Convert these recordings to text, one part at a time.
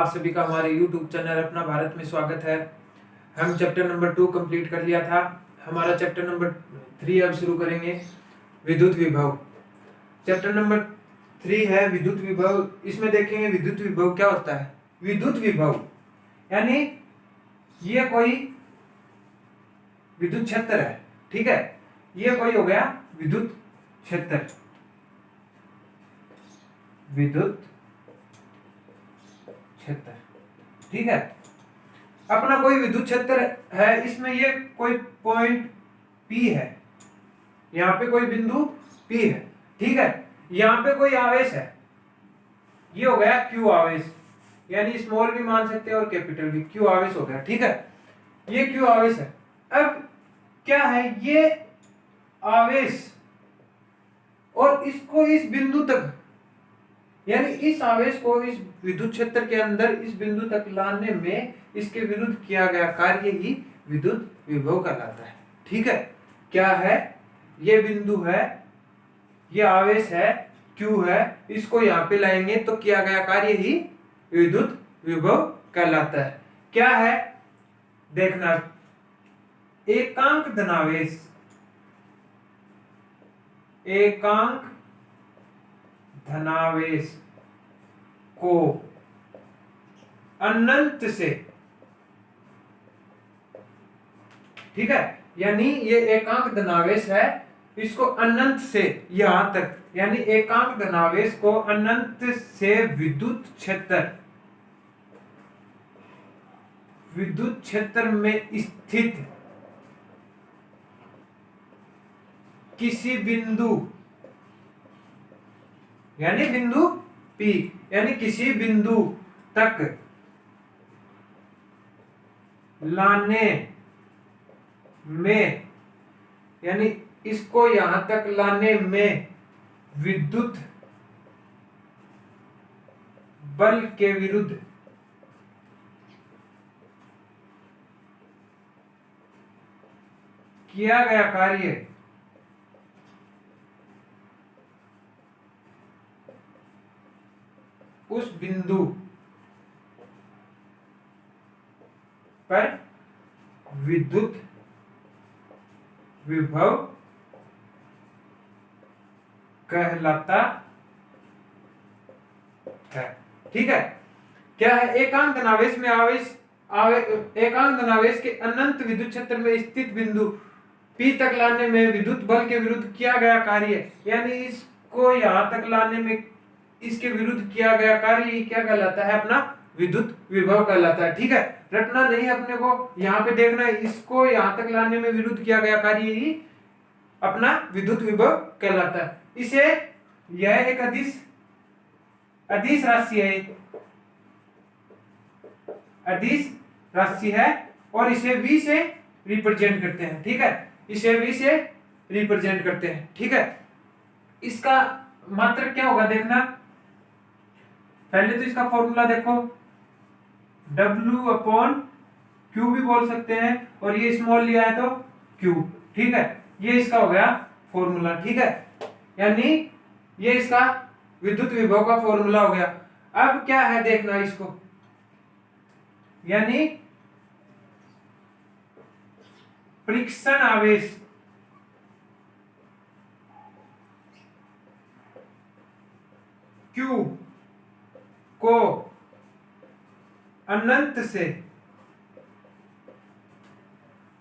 आप सभी का हमारे YouTube चैनल अपना भारत में स्वागत है। हम चैप्टर नंबर 2 कंप्लीट कर लिया था। हमारा चैप्टर नंबर 3 अब शुरू करेंगे, विद्युत विभव। चैप्टर नंबर 3 है विद्युत विभव। इसमें देखेंगे विद्युत विभव क्या होता है। विद्युत विभव यानी ये कोई विद्युत क्षेत्र है, ठीक है। ये कोई हो गया विद्युत क्षेत्र, विद्युत क्षेत्र, ठीक है। अपना कोई विद्युत क्षेत्र है, इसमें ये कोई पॉइंट P है, यहाँ पे कोई बिंदु P है, ठीक है। यहाँ पे कोई आवेश है, ये हो गया Q आवेश, यानी स्मॉल भी मान सकते हैं और कैपिटल भी। Q आवेश हो गया, ठीक है। ये Q आवेश है। अब क्या है, ये आवेश और इसको इस बिंदु तक, यानी इस आवेश को इस विद्युत क्षेत्र के अंदर इस बिंदु तक लाने में इसके विरुद्ध किया गया कार्य ही विद्युत विभव कहलाता है, ठीक है। क्या है, ये बिंदु है, ये आवेश है, Q है, इसको यहाँ पे लाएंगे तो किया गया कार्य ही विद्युत विभव कहलाता है। क्या है देखना, एकांक धनावेश, एकांक धनावेश को अनंत से, ठीक है, यानी ये एकांक धनावेश है, इसको अनंत से यहां तक, यानी एकांक धनावेश को अनंत से विद्युत क्षेत्र में स्थित किसी बिंदु, यानी बिंदु P, यानी किसी बिंदु तक लाने में, यानी इसको यहां तक लाने में विद्युत बल के विरुद्ध किया गया कार्य उस बिंदु पर विद्युत विभव कहलाता है, ठीक है। क्या है, एकांक धनावेश में एकांक धनावेश के अनंत विद्युत क्षेत्र में स्थित बिंदु P तक लाने में विद्युत बल के विरुद्ध किया गया कार्य, यानी इसको यहां तक लाने में इसके विरुद्ध किया गया कार्य ही क्या कहलाता है, अपना विद्युत विभव कहलाता है, ठीक है। रटना नहीं अपने को, यहाँ पे देखना है, इसको यहां तक लाने में विरुद्ध किया गया कार्य ही अपना विद्युत विभव कहलाता है। इसे, यह एक अदिश राशि है, अदिश राशि है और इसे V से रिप्रेजेंट करते हैं, ठीक है। इसे V से रिप्रेजेंट करते हैं, ठीक है। इसका मात्रक क्या होगा देखना, पहले तो इसका फॉर्मूला देखो, W/Q भी बोल सकते हैं, और ये स्मॉल लिया है तो Q, ठीक है। ये इसका हो गया फॉर्मूला, ठीक है, यानी ये इसका विद्युत विभव का फॉर्मूला हो गया। अब क्या है देखना इसको, यानी परीक्षण आवेश Q को अनंत से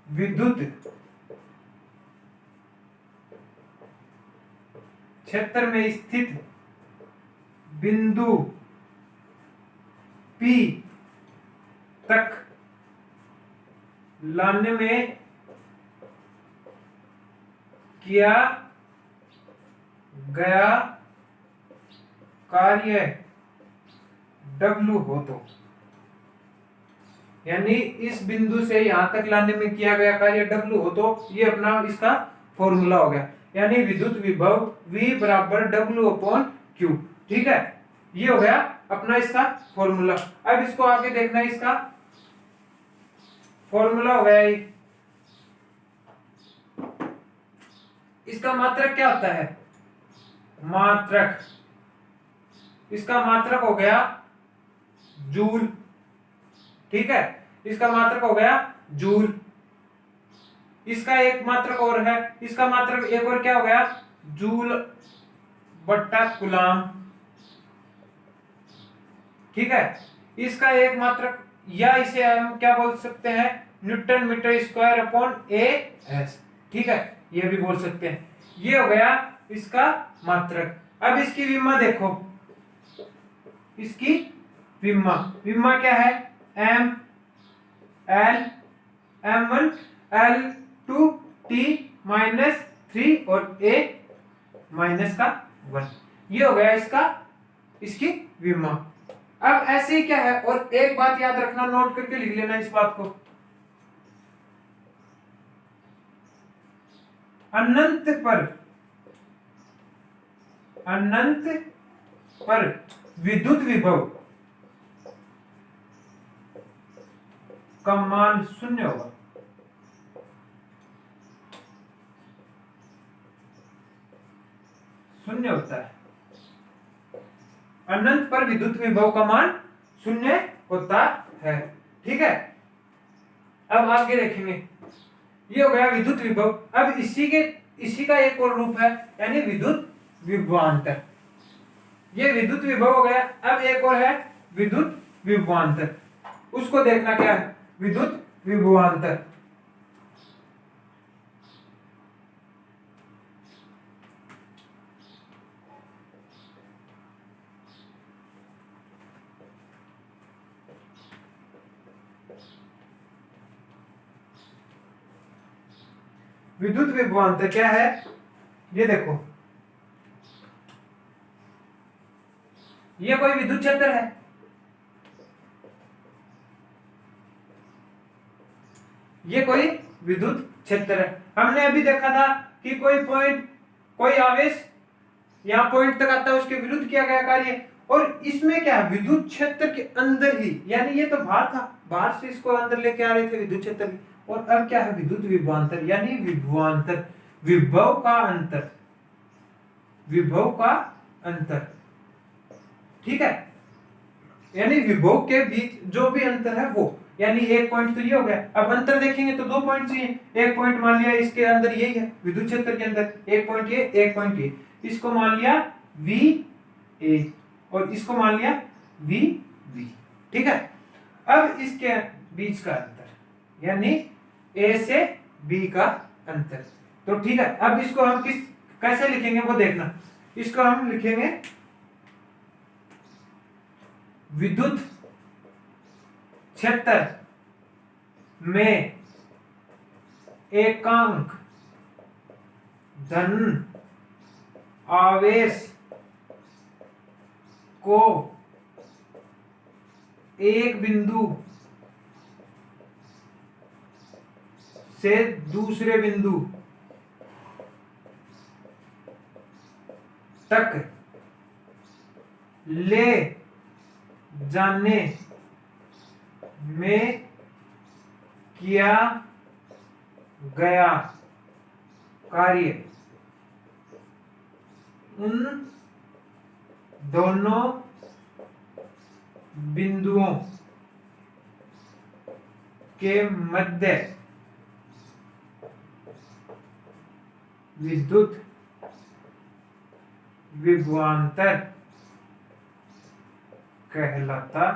विद्युत क्षेत्र में स्थित बिंदु P तक लाने में किया गया कार्य W हो तो, यानी इस बिंदु से यहां तक लाने में किया गया कार्य W हो तो ये अपना इसका फॉर्मूला हो गया, यानी विद्युत विभव V बराबर W/Q, ठीक है। ये हो गया अपना इसका फॉर्मूला। अब इसको आगे देखना, इसका फॉर्मूला हो गया, इसका मात्रक क्या होता है, मात्रक, इसका मात्रक हो गया जूल। ठीक है, इसका मात्रक हो गया जूल। इसका एक मात्रक और है, इसका मात्रक एक और क्या हो गया, जूल बट्टा कूलाम। ठीक है, इसका एक मात्रक, या इसे हम क्या बोल सकते हैं, Newton meter square upon A S. ठीक है, ये भी बोल सकते हैं। ये हो गया इसका मात्रक। अब इसकी विमा देखो, इसकी विमा, विमा क्या है, M L m1 l2 t minus 3 और a माइनस का 1। ये हो गया इसका, इसकी विमा। अब ऐसे ही क्या है, और एक बात याद रखना, नोट करके लिख लेना इस बात को, अनंत पर विद्युत विभव का मान शून्य होगा। शून्य होता है, अनंत पर विद्युत विभव का मान शून्य होता है। ठीक है, अब आगे देखेंगे, ये हो गया विद्युत विभव। अब इसी का एक और रूप है, यानी विद्युत विभवांतर। ये विद्युत विभव हो गया। अब एक और है विद्युत विभवांतर, उसको देखना क्या है, विद्युत विभवांतर। विद्युत विभवांतर क्या है, ये देखो, ये कोई विद्युत क्षेत्र है, ये कोई विद्युत क्षेत्र है। हमने अभी देखा था कि कोई पॉइंट, कोई आवेश यहां पॉइंट तक आता है, उसके विरुद्ध किया गया कार्य। और इसमें क्या है, विद्युत क्षेत्र के अंदर ही, यानी ये तो बाहर था, बाहर से इसको अंदर लेके आ रहे थे विद्युत क्षेत्र। और अब क्या है, विद्युत विभवांतर, यानी विभवांतर, विभव का अंतर, विभव का अंतर। ठीक है, यानी विभव के बीच जो भी अंतर है वो, यानी एक पॉइंट तो ये हो गया। अब अंतर देखेंगे तो दो पॉइंट चाहिए। एक पॉइंट मान लिया इसके अंदर यही है, विद्युत क्षेत्र के अंदर एक पॉइंट ये, एक पॉइंट ये, इसको मान लिया वी ए और इसको मान लिया वी बी। ठीक है, अब इसके बीच का अंतर, यानी ए से बी का अंतर। तो ठीक है, अब इसको हम कैसे लिखेंगे वो देखना। इसको हम लिखेंगे विद्युत क्षेत्र में एकांक धन आवेश को एक बिंदु से दूसरे बिंदु तक ले जाने में किया गया कार्य उन दोनों बिंदुओं के मध्य विद्युत विभवांतर कहलाता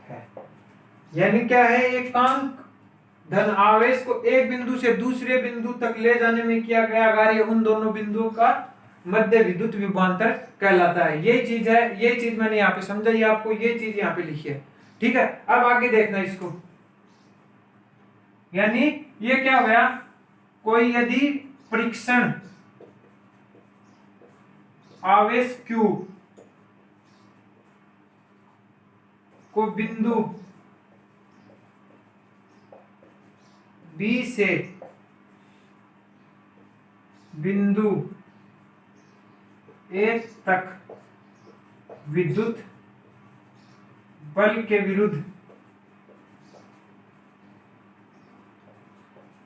है। यानी क्या है, एकांक धन आवेश को एक बिंदु से दूसरे बिंदु तक ले जाने में किया गया कार्य उन दोनों बिंदुओं का मध्य विद्युत विभवांतर कहलाता है। ये चीज है, ये चीज मैंने यहाँ पे समझाई आपको, ये चीज यहाँ पे लिखी है। ठीक है, अब आगे देखना इसको, यानी ये क्या हो गया, कोई यदि परीक्षण आवेश Q को बिंदु B से बिंदु A तक विद्युत बल के विरुद्ध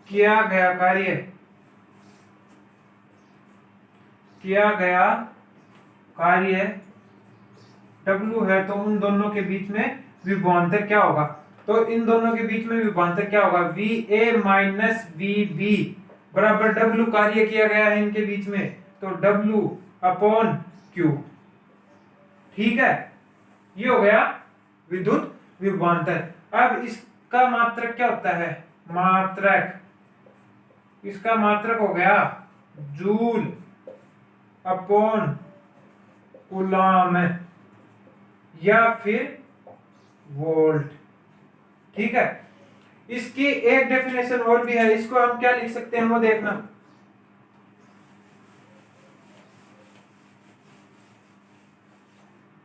किया गया कार्य W है, तो उन दोनों के बीच में विभवांतर क्या होगा? तो इन दोनों के बीच में विभवांतर क्या होगा? VA माइनस VB बराबर W कार्य किया गया है इनके बीच में, तो W अपॉन Q। ठीक है, ये हो गया विद्युत विभवांतर। अब इसका मात्रक क्या होता है? मात्रक, इसका मात्रक हो गया जूल अपॉन कूलम या फिर वोल्ट। ठीक है, इसकी एक डेफिनेशन और भी है, इसको हम क्या लिख सकते हैं वो देखना।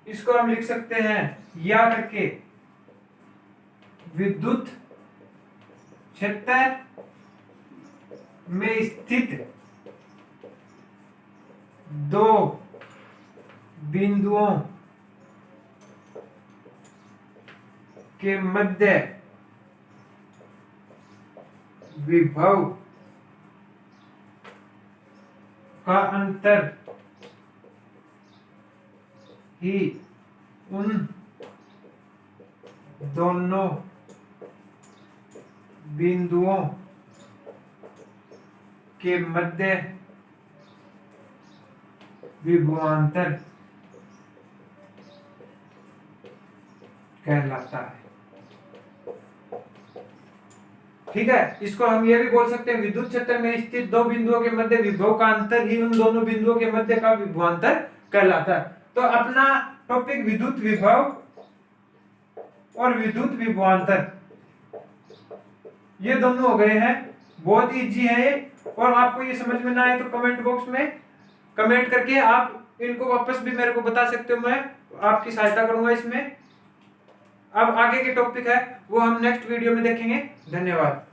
इसको हम लिख सकते हैं या करके विद्युत क्षेत्र में स्थित दो बिंदुओं के मध्य विभव का अंतर ही उन दोनों बिंदुओं के मध्य विभवांतर कहलाता है। ठीक है, इसको हम ये भी बोल सकते हैं विद्युत क्षेत्र में स्थित दो बिंदुओं के मध्य विभव का अंतर ही उन दोनों बिंदुओं के मध्य का विभवांतर कहलाता है। तो अपना टॉपिक विद्युत विभव और विद्युत विभवांतर ये दोनों हो गए हैं, बहुत इजी है ये। और आपको ये समझ में ना आए तो कमेंट बॉक्स में कमेंट करके आप इनको वापस भी मेरे को बता सकते हो, मैं आपकी सहायता करूंगा इसमें। अब आगे के टॉपिक है वो हम नेक्स्ट वीडियो में देखेंगे। धन्यवाद।